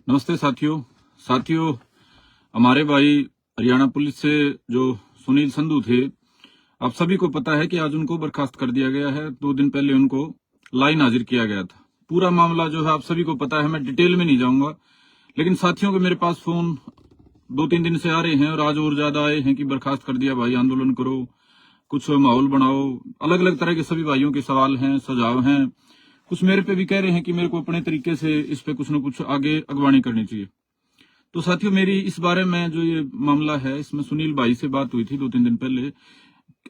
नमस्ते साथियों, हमारे भाई हरियाणा पुलिस से जो सुनील संधू थे, आप सभी को पता है कि आज उनको बर्खास्त कर दिया गया है। 2 दिन पहले उनको लाइन हाजिर किया गया था। पूरा मामला जो है आप सभी को पता है, मैं डिटेल में नहीं जाऊंगा। लेकिन साथियों के मेरे पास फोन 2-3 दिन से आ रहे हैं और आज और ज्यादा आए हैं कि बर्खास्त कर दिया भाई, आंदोलन करो, कुछ माहौल बनाओ। अलग अलग तरह के सभी भाइयों के सवाल हैं, सुझाव हैं। कुछ मेरे पे भी कह रहे हैं कि मेरे को अपने तरीके से इस पे कुछ न कुछ आगे अगवानी करनी चाहिए। तो साथियों, मेरी इस बारे में जो ये मामला है, इसमें सुनील भाई से बात हुई थी 2-3 दिन पहले।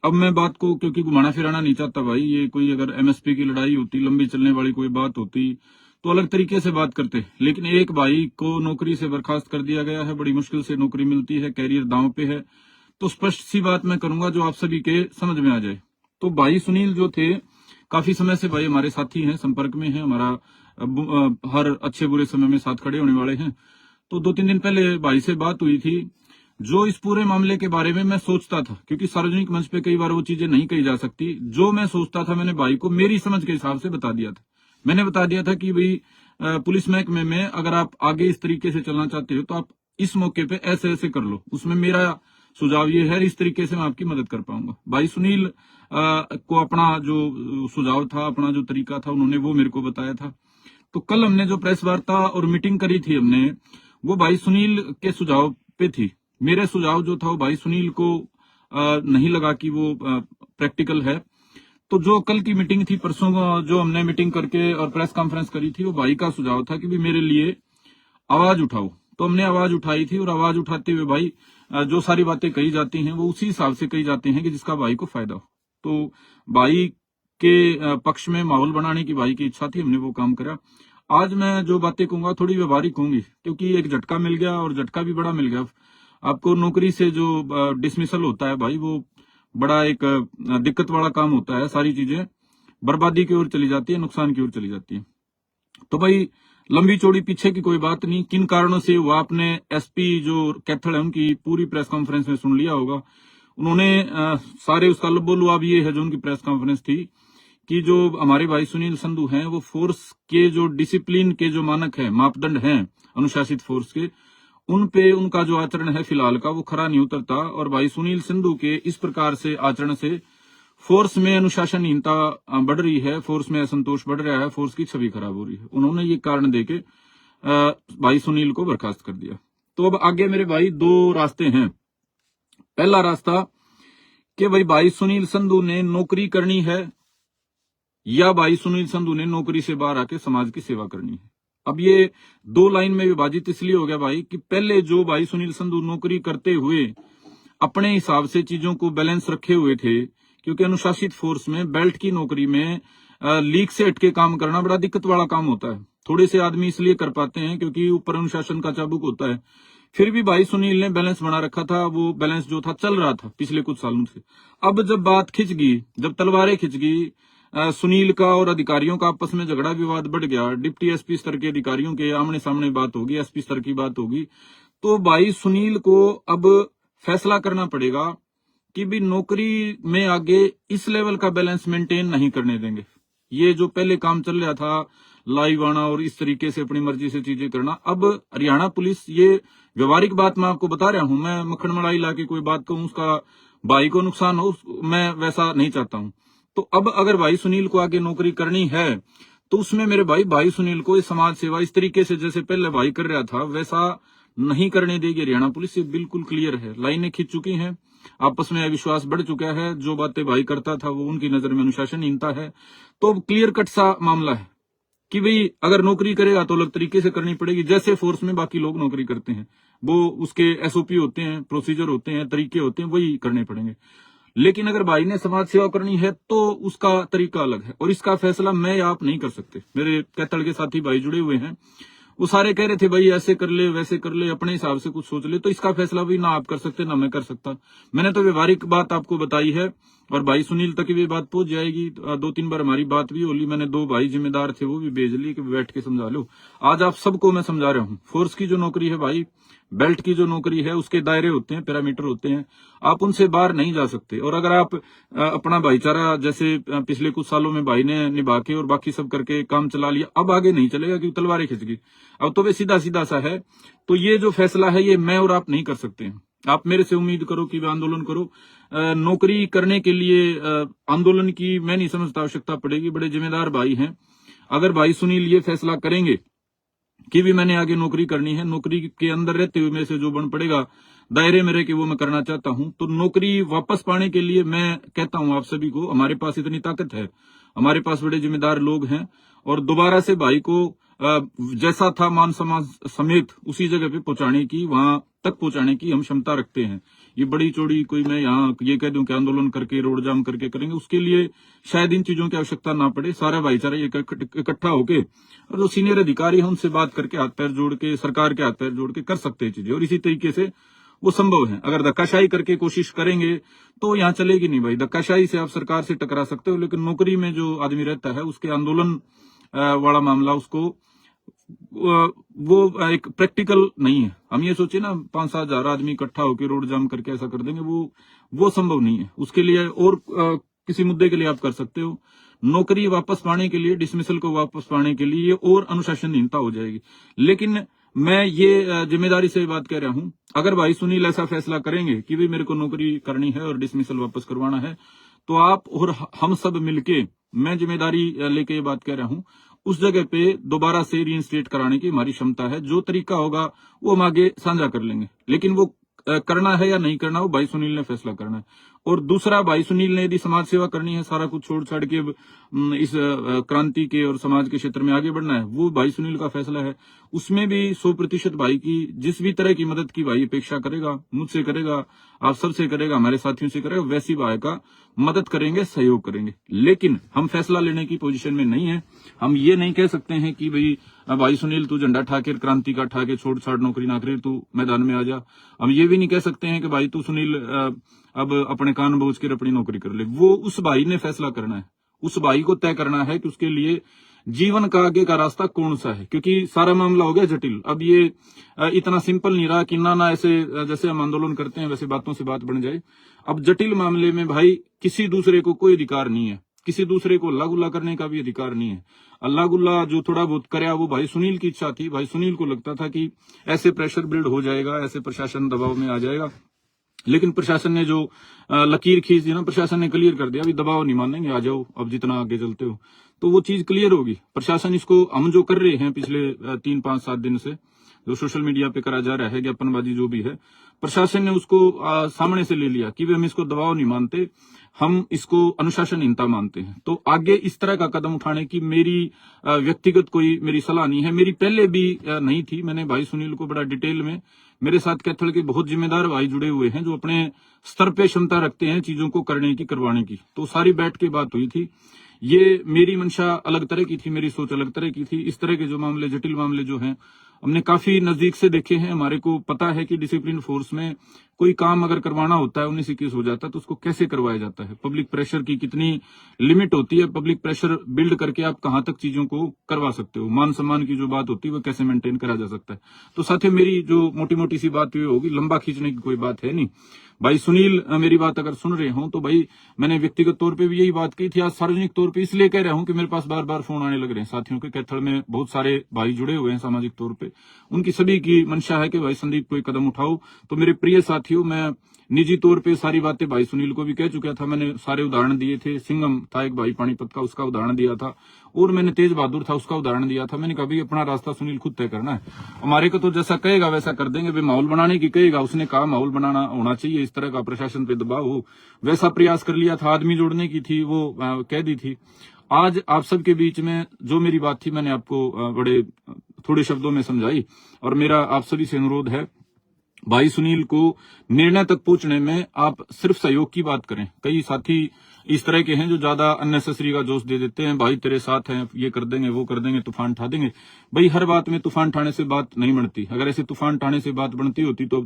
अब मैं बात को क्योंकि घुमाना फिराना नहीं चाहता भाई, ये कोई अगर एमएसपी की लड़ाई होती, लंबी चलने वाली कोई बात होती तो अलग तरीके से बात करते। लेकिन एक भाई को नौकरी से बर्खास्त कर दिया गया है, बड़ी मुश्किल से नौकरी मिलती है, कैरियर दांव पे है। तो स्पष्ट सी बात मैं करूंगा जो आप सभी के समझ में आ जाए। तो भाई सुनील जो थे, काफी समय से भाई हमारे साथी हैं, संपर्क में हैं, हमारा हर अच्छे बुरे समय में साथ खड़े होने वाले हैं। तो 2-3 दिन पहले भाई से बात हुई थी। जो इस पूरे मामले के बारे में मैं सोचता था, क्योंकि सार्वजनिक मंच पे कई बार वो चीजें नहीं कही जा सकती, जो मैं सोचता था मैंने भाई को मेरी समझ के हिसाब से बता दिया था। मैंने बता दिया था कि भाई पुलिस महकमे में अगर आप आगे इस तरीके से चलना चाहते हो तो आप इस मौके पे ऐसे ऐसे कर लो। उसमें मेरा सुझाव ये है, इस तरीके से मैं आपकी मदद कर पाऊंगा। भाई सुनील को अपना जो सुझाव था, अपना जो तरीका था, उन्होंने वो मेरे को बताया था। तो कल हमने जो प्रेस वार्ता और मीटिंग करी थी हमने, वो भाई सुनील के सुझाव पे थी। मेरे सुझाव जो था वो भाई सुनील को नहीं लगा कि वो प्रैक्टिकल है। तो जो कल की मीटिंग थी, परसों जो हमने मीटिंग करके और प्रेस कॉन्फ्रेंस करी थी, वो भाई का सुझाव था कि भी मेरे लिए आवाज उठाओ। तो हमने आवाज उठाई थी और आवाज उठाते हुए भाई जो सारी बातें कही जाती हैं वो उसी हिसाब से कही जाती हैं कि जिसका भाई को फायदा हो। तो भाई के पक्ष में माहौल बनाने की भाई की इच्छा थी, हमने वो काम करा। आज मैं जो बातें कहूंगा थोड़ी व्यवहारिक होंगी, क्योंकि एक झटका मिल गया और झटका भी बड़ा मिल गया। आपको नौकरी से जो डिसमिसल होता है भाई, वो बड़ा एक दिक्कत वाला काम होता है। सारी चीजें बर्बादी की ओर चली जाती है, नुकसान की ओर चली जाती है। तो भाई लंबी चौड़ी पीछे की कोई बात नहीं, किन कारणों से हुआ आपने एसपी जो कैथल है उनकी पूरी प्रेस कॉन्फ्रेंस में सुन लिया होगा। उन्होंने सारे उसका लुबोलुआब ये है जो उनकी प्रेस कॉन्फ्रेंस थी कि जो हमारे भाई सुनील संधू हैं, वो फोर्स के जो डिसिप्लिन के जो मानक है, मापदंड हैं अनुशासित फोर्स के, उन पे उनका जो आचरण है फिलहाल का वो खरा नहीं उतरता। और भाई सुनील संधू के इस प्रकार से आचरण से फोर्स में अनुशासनहीनता बढ़ रही है, फोर्स में असंतोष बढ़ रहा है, फोर्स की छवि खराब हो रही है। उन्होंने ये कारण देके भाई सुनील को बर्खास्त कर दिया। तो अब आगे मेरे भाई 2 रास्ते हैं। पहला रास्ता कि भाई सुनील संधू ने नौकरी करनी है या भाई सुनील संधू ने नौकरी से बाहर आके समाज की सेवा करनी है। अब ये 2 लाइन में विभाजित इसलिए हो गया भाई कि पहले जो भाई सुनील संधू नौकरी करते हुए अपने हिसाब से चीजों को बैलेंस रखे हुए थे, क्योंकि अनुशासित फोर्स में बेल्ट की नौकरी में लीक से हटके काम करना बड़ा दिक्कत वाला काम होता है। थोड़े से आदमी इसलिए कर पाते हैं क्योंकि ऊपर अनुशासन का चाबुक होता है। फिर भी भाई सुनील ने बैलेंस बना रखा था, वो बैलेंस जो था चल रहा था पिछले कुछ सालों से। अब जब बात खिंच गई, जब तलवारें खिंच गई, सुनील का और अधिकारियों का आपस में झगड़ा विवाद बढ़ गया, डिप्टी एसपी स्तर के अधिकारियों के आमने सामने बात होगी, एसपी स्तर की बात होगी, तो भाई सुनील को अब फैसला करना पड़ेगा कि भी नौकरी में आगे इस लेवल का बैलेंस मेंटेन नहीं करने देंगे। ये जो पहले काम चल रहा था, लाइव आना और इस तरीके से अपनी मर्जी से चीजें करना, अब हरियाणा पुलिस, ये व्यवहारिक बात मैं आपको बता रहा हूं, मैं मक्खन मलाई ला के कोई बात कहूं उसका भाई को नुकसान हो, मैं वैसा नहीं चाहता हूं। तो अब अगर भाई सुनील को आगे नौकरी करनी है तो उसमें मेरे भाई सुनील को समाज सेवा इस तरीके से जैसे पहले भाई कर रहा था वैसा नहीं करने देगी हरियाणा पुलिस। ये बिल्कुल क्लियर है, लाइनें खिंच चुकी हैं, आपस में अविश्वास बढ़ चुका है। जो बातें भाई करता था वो उनकी नजर में अनुशासनहीनता है। तो क्लियर कट सा मामला है कि भाई अगर नौकरी करेगा तो अलग तरीके से करनी पड़ेगी, जैसे फोर्स में बाकी लोग नौकरी करते हैं, वो उसके एसओपी होते हैं, प्रोसीजर होते हैं, तरीके होते हैं, वही करने पड़ेंगे। लेकिन अगर भाई ने समाज सेवा करनी है तो उसका तरीका अलग है, और इसका फैसला मैं या आप नहीं कर सकते। मेरे कैथल के साथी भाई जुड़े हुए हैं, वो सारे कह रहे थे भाई ऐसे कर ले, वैसे कर ले, अपने हिसाब से कुछ सोच ले। तो इसका फैसला भी ना आप कर सकते ना मैं कर सकता। मैंने तो व्यवहारिक बात आपको बताई है और भाई सुनील तक भी बात पहुंच जाएगी। 2-3 बार हमारी बात भी होली, मैंने 2 भाई जिम्मेदार थे वो भी भेज लिए कि बैठ के समझा लो। आज आप सबको मैं समझा रहा हूँ, फोर्स की जो नौकरी है भाई, बेल्ट की जो नौकरी है, उसके दायरे होते हैं, पैरामीटर होते हैं, आप उनसे बाहर नहीं जा सकते। और अगर आप अपना भाईचारा जैसे पिछले कुछ सालों में भाई ने निभा के और बाकी सब करके काम चला लिया, अब आगे नहीं चलेगा क्योंकि तलवारें खिंच गई। अब तो वे सीधा सीधा सा है। तो ये जो फैसला है ये मैं और आप नहीं कर सकते हैं। आप मेरे से उम्मीद करो कि वे आंदोलन करो। नौकरी करने के लिए आंदोलन की मैं नहीं समझता आवश्यकता पड़ेगी। बड़े जिम्मेदार भाई हैं। अगर भाई सुनील ये फैसला करेंगे कि भी मैंने आगे नौकरी करनी है, नौकरी के अंदर रहते हुए मेरे से जो बन पड़ेगा दायरे में रह के वो मैं करना चाहता हूं, तो नौकरी वापस पाने के लिए मैं कहता हूं आप सभी को, हमारे पास इतनी ताकत है, हमारे पास बड़े जिम्मेदार लोग हैं और दोबारा से भाई को जैसा था मान सम्मान समेत उसी जगह पे पहुंचाने की, वहां तक पहुंचाने की हम क्षमता रखते हैं। ये बड़ी चौड़ी कोई मैं यहाँ ये कह दूं कि आंदोलन करके रोड जाम करके करेंगे, उसके लिए शायद इन चीजों की आवश्यकता ना पड़े। सारा भाईचारा इकट्ठा होके और जो सीनियर अधिकारी हैं उनसे बात करके हाथ पैर जोड़ के, सरकार के हाथ पैर जोड़ के कर सकते हैं चीजें, और इसी तरीके से वो संभव है। अगर धक्काशाही करके कोशिश करेंगे तो यहाँ चलेगी नहीं भाई। धक्काशाही से आप सरकार से टकरा सकते हो, लेकिन नौकरी में जो आदमी रहता है उसके आंदोलन वाला मामला, उसको वो एक प्रैक्टिकल नहीं है। हम ये सोचे ना 5-7 हजार आदमी इकट्ठा होकर रोड जाम करके ऐसा कर देंगे, वो संभव नहीं है। उसके लिए और किसी मुद्दे के लिए आप कर सकते हो। नौकरी वापस पाने के लिए, डिसमिसल को वापस पाने के लिए और अनुशासनहीनता हो जाएगी। लेकिन मैं ये जिम्मेदारी से बात कह रहा हूं, अगर भाई सुनील ऐसा फैसला करेंगे कि भी मेरे को नौकरी करनी है और डिसमिसल वापस करवाना है, तो आप और हम सब मिलके, मैं जिम्मेदारी लेके ये बात कह रहा हूं, उस जगह पे दोबारा से रीइंस्टेट कराने की हमारी क्षमता है। जो तरीका होगा वो हम आगे साझा कर लेंगे, लेकिन वो करना है या नहीं करना वो भाई सुनील ने फैसला करना है। और दूसरा, भाई सुनील ने यदि समाज सेवा करनी है, सारा कुछ छोड़ छाड़ के इस क्रांति के और समाज के क्षेत्र में आगे बढ़ना है, वो भाई सुनील का फैसला है। उसमें भी 100% भाई की जिस भी तरह की मदद की भाई अपेक्षा करेगा, मुझसे करेगा, आप सबसे करेगा, हमारे साथियों से करेगा, वैसी भाई का मदद करेंगे, सहयोग करेंगे। लेकिन हम फैसला लेने की पोजीशन में नहीं है। हम ये नहीं कह सकते हैं कि भाई सुनील तू झंडा ठाके, क्रांति का ठाके, छोड़ छाड़ नौकरी ना करे, तू मैदान में आ जा। हम ये भी नहीं कह सकते हैं कि भाई तू सुनील अब अपने कान बोझ कर अपनी नौकरी कर ले। वो उस भाई ने फैसला करना है, उस भाई को तय करना है कि उसके लिए जीवन का आगे का रास्ता कौन सा है। क्योंकि सारा मामला हो गया जटिल। अब ये इतना सिंपल नहीं रहा कि ना ऐसे जैसे हम आंदोलन करते हैं वैसे बातों से बात बन जाए। अब जटिल मामले में भाई किसी दूसरे को कोई अधिकार नहीं है, किसी दूसरे को अल्लाह गुल्ला करने का भी अधिकार नहीं है। अल्लाह गुल्ला जो थोड़ा बहुत करे वो भाई सुनील की इच्छा थी। भाई सुनील को लगता था कि ऐसे प्रेशर बिल्ड हो जाएगा, ऐसे प्रशासन दबाव में आ जाएगा, लेकिन प्रशासन ने जो लकीर खींच दी ना, प्रशासन ने क्लियर कर दिया, अभी दबाव नहीं मानेंगे, आ जाओ अब जितना आगे चलते हो। तो वो चीज क्लियर होगी। प्रशासन इसको हम जो कर रहे हैं पिछले 3-5-7 दिन से, जो सोशल मीडिया पे करा जा रहा है ज्ञापनबाजी जो भी है, प्रशासन ने उसको सामने से ले लिया कि हम इसको दबाव नहीं मानते, हम इसको अनुशासनहीनता मानते हैं। तो आगे इस तरह का कदम उठाने की मेरी व्यक्तिगत कोई मेरी सलाह नहीं है, मेरी पहले भी नहीं थी। मैंने भाई सुनील को बड़ा डिटेल में, मेरे साथ कैथल के बहुत जिम्मेदार भाई जुड़े हुए हैं जो अपने स्तर पे क्षमता रखते हैं चीजों को करने की, करवाने की, तो सारी बैठ के बात हुई थी। ये मेरी मंशा अलग तरह की थी, मेरी सोच अलग तरह की थी। इस तरह के जो मामले, जटिल मामले जो हैं, हमने काफी नजदीक से देखे हैं। हमारे को पता है कि डिसिप्लिन फोर्स में कोई काम अगर करवाना होता है, 19-21 हो जाता है, तो उसको कैसे करवाया जाता है, पब्लिक प्रेशर की कितनी लिमिट होती है, पब्लिक प्रेशर बिल्ड करके आप कहां तक चीजों को करवा सकते हो, मान सम्मान की जो बात होती है वो कैसे मेंटेन करा जा सकता है। तो साथ ही मेरी जो मोटी मोटी सी बात हुई होगी, लंबा खींचने की कोई बात है नहीं। भाई सुनील मेरी बात अगर सुन रहे हो तो भाई मैंने व्यक्तिगत तौर पे भी यही बात की थी, आज सार्वजनिक तौर पे इसलिए कह रहा हूं कि मेरे पास बार बार फोन आने लग रहे हैं साथियों के। कैथल में बहुत सारे भाई जुड़े हुए हैं सामाजिक तौर पे, उनकी सभी की मंशा है कि भाई संदीप कोई कदम उठाओ। तो मेरे प्रिय साथियों, मैं निजी तौर पे सारी बातें भाई सुनील को भी कह चुका था। मैंने सारे उदाहरण दिए थे। सिंघम था एक भाई पानीपत का, उसका उदाहरण दिया था, और मैंने तेज बहादुर था उसका उदाहरण दिया था। मैंने कभी अपना रास्ता सुनील खुद तय करना है, हमारे को तो जैसा कहेगा वैसा कर देंगे। वे माहौल बनाने की कहेगा, उसने कहा माहौल बनाना होना चाहिए, इस तरह का प्रशासन पे दबाव हो, वैसा प्रयास कर लिया था। आदमी जोड़ने की थी वो कह दी थी। आज आप सबके बीच में जो मेरी बात थी मैंने आपको बड़े थोड़े शब्दों में समझाई, और मेरा आप सभी से अनुरोध है भाई सुनील को निर्णय तक पहुंचने में आप सिर्फ सहयोग की बात करें। कई साथी इस तरह के हैं जो ज्यादा अननेसेसरी का जोश दे देते हैं, भाई तेरे साथ हैं, ये कर देंगे, वो कर देंगे, तूफान उठा देंगे। भाई हर बात में तूफान उठाने से बात नहीं बनती। अगर ऐसे तूफान उठाने से बात बनती होती तो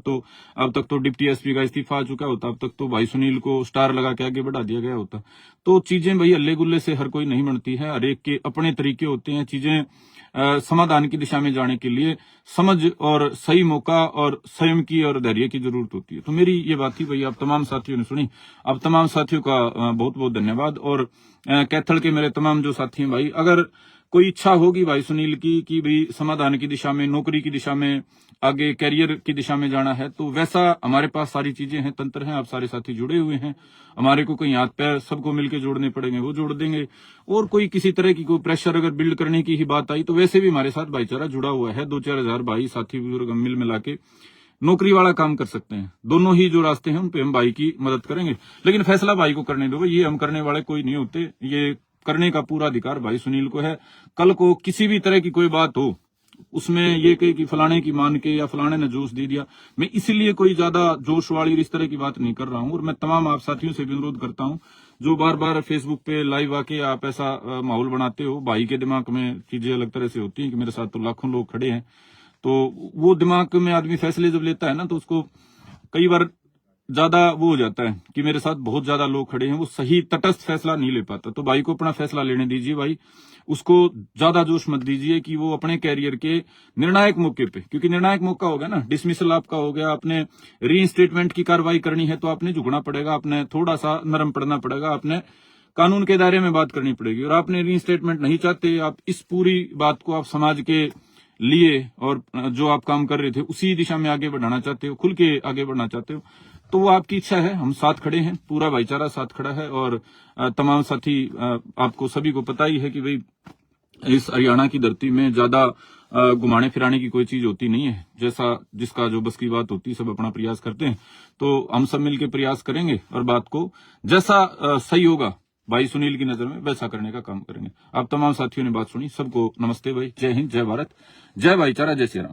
अब तक तो डिप्टी एसपी का इस्तीफा आ चुका होता, अब तक तो भाई सुनील को स्टार लगा के आगे बढ़ा दिया गया होता। तो चीजें भाई हल्ले गुल्ले से हर कोई नहीं बनती है, हर एक के अपने तरीके होते हैं। चीजें समाधान की दिशा में जाने के लिए समझ और सही मौका और संयम की और धैर्य की जरूरत होती है। तो मेरी ये बात थी भाई, आप तमाम साथियों ने सुनी। आप तमाम साथियों का बहुत बहुत धन्यवाद। और कैथल के मेरे तमाम जो साथी हैं भाई, अगर कोई इच्छा होगी भाई सुनील की कि भाई समाधान की दिशा में, नौकरी की दिशा में, आगे कैरियर की दिशा में जाना है, तो वैसा हमारे पास सारी चीजें हैं, तंत्र हैं। आप सारे साथी जुड़े हुए हैं, हमारे को कहीं हाथ पैर सबको मिलकर जोड़ने पड़ेंगे, वो जोड़ देंगे। और कोई किसी तरह की कोई प्रेशर अगर बिल्ड करने की ही बात आई तो वैसे भी हमारे साथ भाईचारा जुड़ा हुआ है। 2-4 हजार भाई साथी बुजुर्ग मिल मिला के नौकरी वाला काम कर सकते हैं। दोनों ही जो रास्ते हैं उन पे हम भाई की मदद करेंगे, लेकिन फैसला भाई को करने दो। ये हम करने वाले कोई नहीं होते, ये करने का पूरा अधिकार भाई सुनील को है। कल को किसी भी तरह की कोई बात हो, उसमें ये कहे कि फलाने की मान के या फलाने ने जोश दे दिया, मैं इसीलिए कोई ज्यादा जोश वाली इस तरह की बात नहीं कर रहा हूं। और मैं तमाम आप साथियों से भी अनुरोध करता हूं जो बार बार फेसबुक पे लाइव आके आप ऐसा माहौल बनाते हो, भाई के दिमाग में चीजें अलग तरह से होती हैं कि मेरे साथ तो लाखों लोग खड़े हैं, तो वो दिमाग में आदमी फैसले जब लेता है ना, तो उसको कई बार ज्यादा वो हो जाता है कि मेरे साथ बहुत ज्यादा लोग खड़े हैं, वो सही तटस्थ फैसला नहीं ले पाता। तो भाई को अपना फैसला लेने दीजिए भाई, उसको ज्यादा जोश मत दीजिए कि वो अपने कैरियर के निर्णायक मौके पे, क्योंकि निर्णायक मौका हो गया ना, डिसमिसल आपका हो गया, आपने रीइंस्टेटमेंट की कार्रवाई करनी है तो आपने झुकना पड़ेगा, आपने थोड़ा सा नरम पड़ना पड़ेगा, आपने कानून के दायरे में बात करनी पड़ेगी। और आपने रीइंस्टेटमेंट नहीं चाहते, आप इस पूरी बात को आप समाज के लिए और जो आप काम कर रहे थे उसी दिशा में आगे बढ़ाना चाहते हो, खुल के आगे बढ़ना चाहते हो, तो वो आपकी इच्छा है। हम साथ खड़े हैं, पूरा भाईचारा साथ खड़ा है। और तमाम साथी, आपको सभी को पता ही है कि भाई इस हरियाणा की धरती में ज्यादा घुमाने फिराने की कोई चीज होती नहीं है। जैसा जिसका जो बस की बात होती है, सब अपना प्रयास करते हैं, तो हम सब मिलकर प्रयास करेंगे और बात को जैसा सही होगा भाई सुनील की नजर में वैसा करने का काम करेंगे। आप तमाम साथियों ने बात सुनी, सबको नमस्ते भाई, जय हिंद, जय भारत, जय भाईचारा, जय श्री राम।